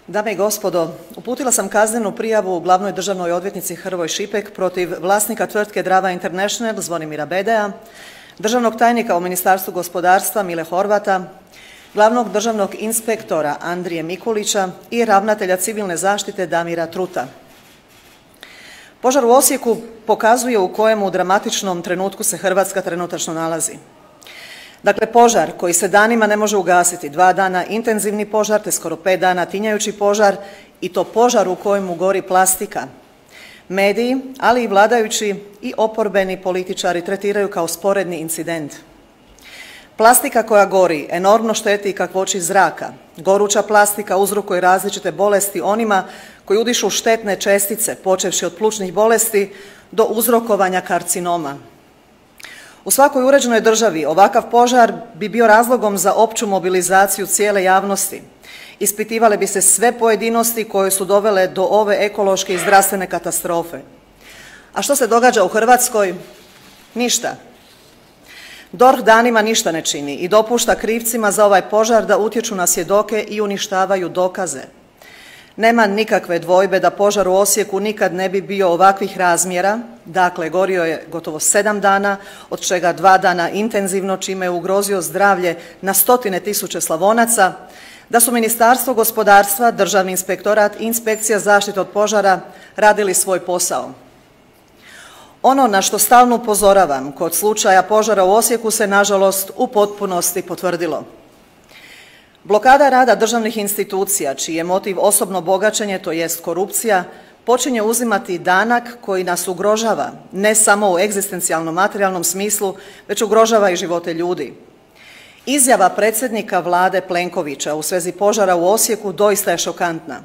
Dame i gospodo, uputila sam kaznenu prijavu glavnoj državnoj odvjetnici Hrvoj Šipek protiv vlasnika tvrtke Drava International Zvonimira Bedea, državnog tajnika u Ministarstvu gospodarstva Mile Horvata, glavnog državnog inspektora Andrije Mikulića i ravnatelja civilne zaštite Damira Truta. Požar u Osijeku pokazuje u kojemu dramatičnom trenutku se Hrvatska trenutačno nalazi. Dakle, požar koji se danima ne može ugasiti, 2 dana intenzivni požar te skoro 5 dana tinjajući požar i to požar u kojemu gori plastika. Mediji, ali i vladajući i oporbeni političari tretiraju kao sporedni incident. Plastika koja gori enormno šteti i kakvoći zraka. Goruća plastika uzrokuje različite bolesti onima koji udišu štetne čestice, počevši od plućnih bolesti do uzrokovanja karcinoma. U svakoj uređenoj državi ovakav požar bi bio razlogom za opću mobilizaciju cijele javnosti. Ispitivale bi se sve pojedinosti koje su dovele do ove ekološke i zdravstvene katastrofe. A što se događa u Hrvatskoj? Ništa. DORH danima ništa ne čini i dopušta krivcima za ovaj požar da utječu na svjedoke i uništavaju dokaze. Nema nikakve dvojbe da požar u Osijeku nikad ne bi bio ovakvih razmjera, dakle gorio je gotovo 7 dana, od čega 2 dana intenzivno, čime je ugrozio zdravlje na stotine tisuća Slavonaca, da su Ministarstvo gospodarstva, Državni inspektorat i Inspekcija zaštite od požara radili svoj posao. Ono na što stalno upozoravam kod slučaja požara u Osijeku se nažalost u potpunosti potvrdilo. Blokada rada državnih institucija, čiji je motiv osobno bogaćenje, to jest korupcija, počinje uzimati danak koji nas ugrožava, ne samo u egzistencijalnom materijalnom smislu, već ugrožava i živote ljudi. Izjava predsjednika Vlade Plenkovića u svezi požara u Osijeku doista je šokantna.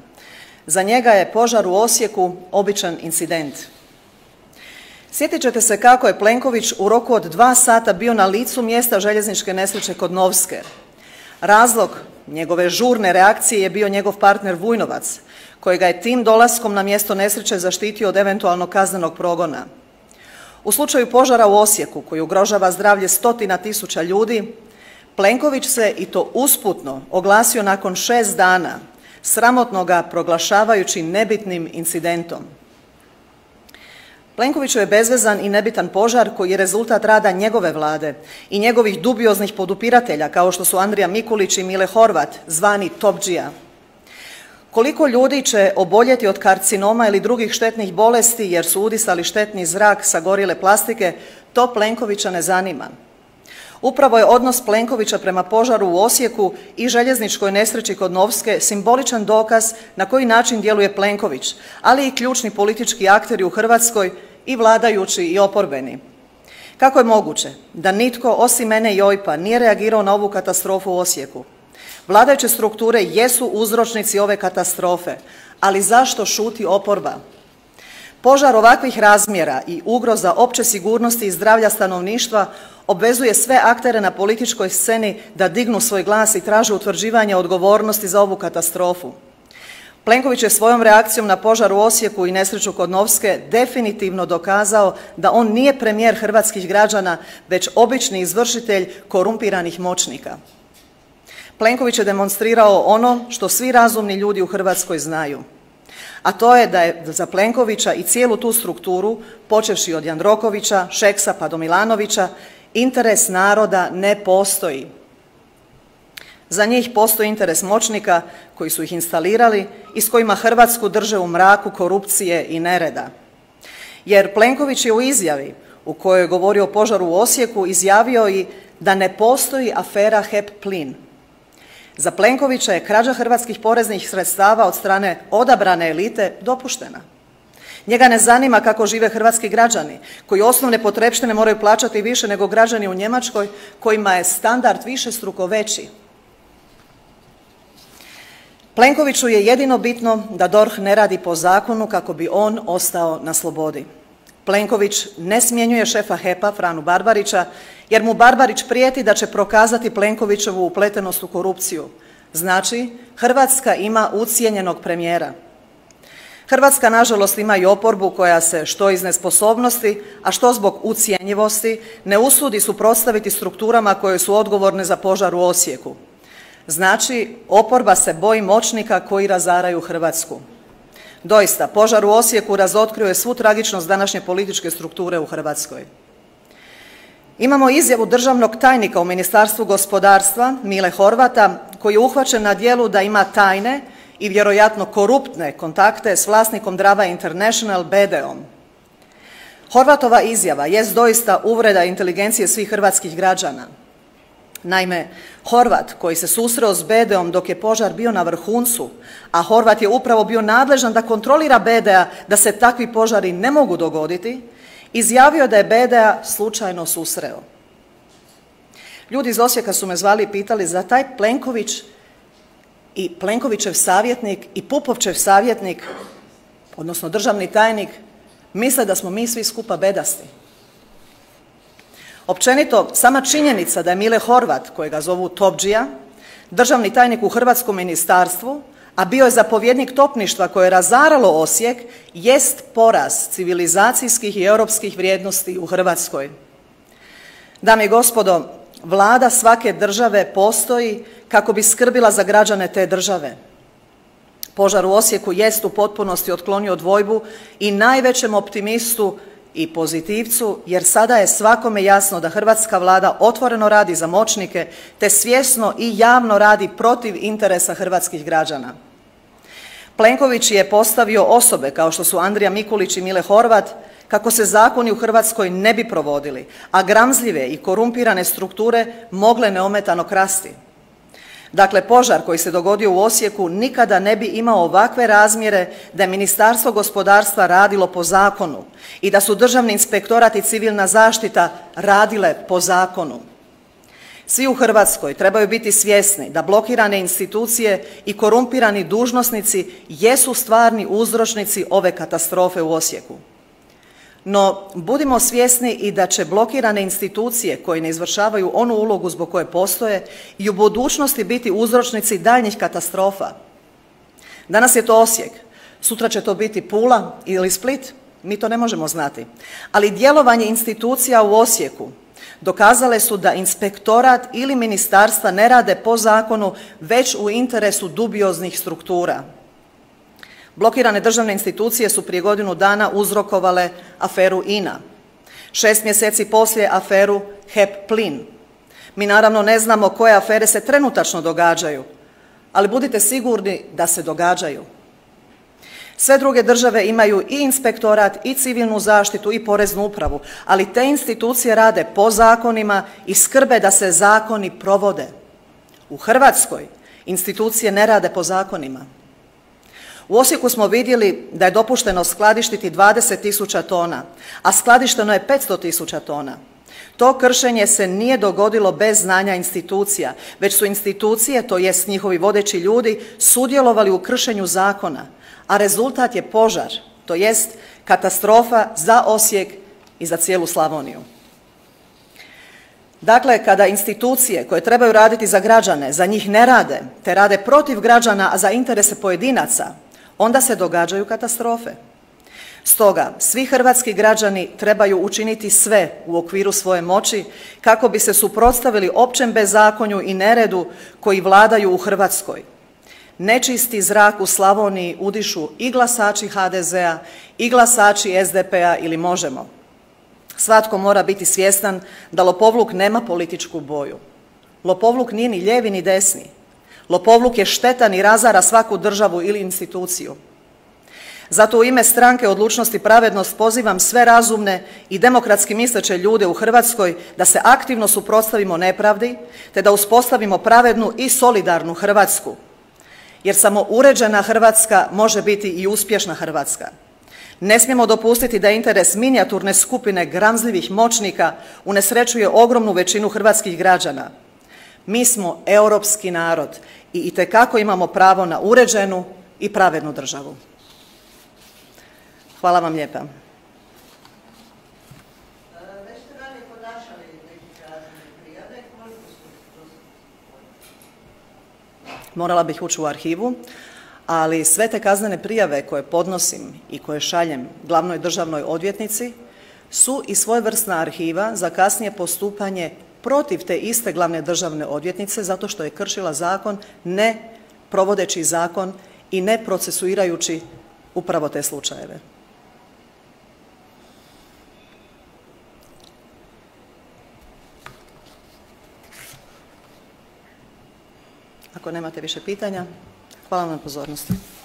Za njega je požar u Osijeku običan incident. Sjetit ćete se kako je Plenković u roku od 2 sata bio na licu mjesta željezničke nesreće kod Novske. Razlog njegove žurne reakcije je bio njegov partner Vujnovac, kojega je tim dolaskom na mjesto nesreće zaštitio od eventualnog kaznenog progona. U slučaju požara u Osijeku, koji ugrožava zdravlje stotina tisuća ljudi, Plenković se, i to usputno, oglasio nakon 6 dana, sramotno ga proglašavajući nebitnim incidentom. Plenkoviću je bezvezan i nebitan požar koji je rezultat rada njegove Vlade i njegovih dubioznih podupiratelja kao što su Andrija Mikulić i Mile Horvat, zvani Topdžija. Koliko ljudi će oboljeti od karcinoma ili drugih štetnih bolesti jer su udisali štetni zrak sagorjele plastike, to Plenkovića ne zanima. Upravo je odnos Plenkovića prema požaru u Osijeku i željezničkoj nesreći kod Novske simboličan dokaz na koji način djeluje Plenković, ali i ključni politički akteri u Hrvatskoj i vladajući i oporbeni. Kako je moguće da nitko osim mene i OIP-a nije reagirao na ovu katastrofu u Osijeku? Vladajuće strukture jesu uzročnici ove katastrofe, ali zašto šuti oporba? Požar ovakvih razmjera i ugroza opće sigurnosti i zdravlja stanovništva obvezuje sve aktere na političkoj sceni da dignu svoj glas i traže utvrđivanje odgovornosti za ovu katastrofu. Plenković je svojom reakcijom na požar u Osijeku i nesreću kod Novske definitivno dokazao da on nije premijer hrvatskih građana, već obični izvršitelj korumpiranih moćnika. Plenković je demonstrirao ono što svi razumni ljudi u Hrvatskoj znaju, a to je da je za Plenkovića i cijelu tu strukturu, počevši od Jandrokovića, Šeksa pa do Milanovića, interes naroda ne postoji. Za njih postoji interes moćnika koji su ih instalirali i s kojima Hrvatsku drže u mraku korupcije i nereda. Jer Plenković je u izjavi u kojoj je govorio o požaru u Osijeku izjavio i da ne postoji afera HEP plin. Za Plenkovića je krađa hrvatskih poreznih sredstava od strane odabrane elite dopuštena. Njega ne zanima kako žive hrvatski građani, koji osnovne potrepštine moraju plaćati više nego građani u Njemačkoj, kojima je standard višestruko veći. Plenkoviću je jedino bitno da DORH ne radi po zakonu kako bi on ostao na slobodi. Plenković ne smjenjuje šefa HEP-a Franu Barbarića jer mu Barbarić prijeti da će prokazati Plenkovićevu upletenost u korupciju. Znači, Hrvatska ima ucijenjenog premijera. Hrvatska nažalost ima i oporbu koja se što iz nesposobnosti, a što zbog ucjenjivosti ne usudi suprotstaviti strukturama koje su odgovorne za požar u Osijeku. Znači, oporba se boji moćnika koji razaraju Hrvatsku. Doista, požar u Osijeku razotkrio je svu tragičnost današnje političke strukture u Hrvatskoj. Imamo izjavu državnog tajnika u Ministarstvu gospodarstva Mile Horvata koji je uhvaćen na djelu da ima tajne i vjerojatno koruptne kontakte s vlasnikom Drava International BD-om. Horvatova izjava jest doista uvreda inteligencije svih hrvatskih građana. Naime, Horvat koji se susreo s BD-om dok je požar bio na vrhuncu, a Horvat je upravo bio nadležan da kontrolira BD-a da se takvi požari ne mogu dogoditi, izjavio da je BD-a slučajno susreo. Ljudi iz Osijeka su me zvali i pitali za taj Plenković i Plenkovićev savjetnik i Pupovčev savjetnik, odnosno državni tajnik, misle da smo mi svi skupa bedasti. Općenito, sama činjenica da je Mile Horvat, kojega zovu Topdžija, državni tajnik u hrvatskom ministarstvu, a bio je zapovjednik topništva koje je razaralo Osijek, jest poraz civilizacijskih i europskih vrijednosti u Hrvatskoj. Dame i gospodo, Vlada svake države postoji kako bi skrbila za građane te države. Požar u Osijeku jest u potpunosti otklonio dvojbu i najvećem optimistu i pozitivcu, jer sada je svakome jasno da hrvatska Vlada otvoreno radi za moćnike te svjesno i javno radi protiv interesa hrvatskih građana. Plenković je postavio osobe kao što su Andrija Mikulić i Mile Horvat kako se zakoni u Hrvatskoj ne bi provodili, a gramzljive i korumpirane strukture mogle neometano krasti. Dakle, požar koji se dogodio u Osijeku nikada ne bi imao ovakve razmjere da je Ministarstvo gospodarstva radilo po zakonu i da su Državni inspektorat i civilna zaštita radile po zakonu. Svi u Hrvatskoj trebaju biti svjesni da blokirane institucije i korumpirani dužnosnici jesu stvarni uzročnici ove katastrofe u Osijeku. No, budimo svjesni i da će blokirane institucije koje ne izvršavaju onu ulogu zbog koje postoje i u budućnosti biti uzročnici daljnjih katastrofa. Danas je to Osijek, sutra će to biti Pula ili Split, mi to ne možemo znati. Ali djelovanje institucija u Osijeku dokazale su da inspektorat ili ministarstva ne rade po zakonu već u interesu dubioznih struktura. Blokirane državne institucije su prije godinu dana uzrokovale aferu INA. 6 mjeseci poslije aferu HEP plin. Mi naravno ne znamo koje afere se trenutačno događaju, ali budite sigurni da se događaju. Sve druge države imaju i inspektorat i civilnu zaštitu i poreznu upravu, ali te institucije rade po zakonima i skrbe da se zakoni provode. U Hrvatskoj institucije ne rade po zakonima. U Osijeku smo vidjeli da je dopušteno skladištiti 20.000 tona, a skladišteno je 500.000 tona. To kršenje se nije dogodilo bez znanja institucija, već su institucije, to jest njihovi vodeći ljudi, sudjelovali u kršenju zakona, a rezultat je požar, to jest katastrofa za Osijek i za cijelu Slavoniju. Dakle, kada institucije koje trebaju raditi za građane, za njih ne rade, te rade protiv građana, a za interese pojedinaca, onda se događaju katastrofe. Stoga, svi hrvatski građani trebaju učiniti sve u okviru svoje moći kako bi se suprotstavili općem bezakonju i neredu koji vladaju u Hrvatskoj. Nečisti zrak u Slavoniji udišu i glasači HDZ-a i glasači SDP-a ili Možemo. Svatko mora biti svjestan da lopovluk nema političku boju. Lopovluk nije ni lijevi ni desni. Lopovluk je štetan i razara svaku državu ili instituciju. Zato u ime Stranke Odlučnost i pravednost pozivam sve razumne i demokratski misleće ljude u Hrvatskoj da se aktivno suprotstavimo nepravdi te da uspostavimo pravednu i solidarnu Hrvatsku. Jer samo uređena Hrvatska može biti i uspješna Hrvatska. Ne smijemo dopustiti da interes minijaturne skupine gramzljivih moćnika unesrećuje ogromnu većinu hrvatskih građana. Mi smo europski narod i itekako imamo pravo na uređenu i pravednu državu. Hvala vam lijepa. Morala bih ući u arhivu, ali sve te kaznene prijave koje podnosim i koje šaljem glavnoj državnoj odvjetnici su i svojevrsna arhiva za kasnije postupanje protiv te iste glavne državne odvjetnice zato što je kršila zakon ne provodeći zakon i ne procesuirajući upravo te slučajeve. Ako nemate više pitanja, hvala vam na pozornosti.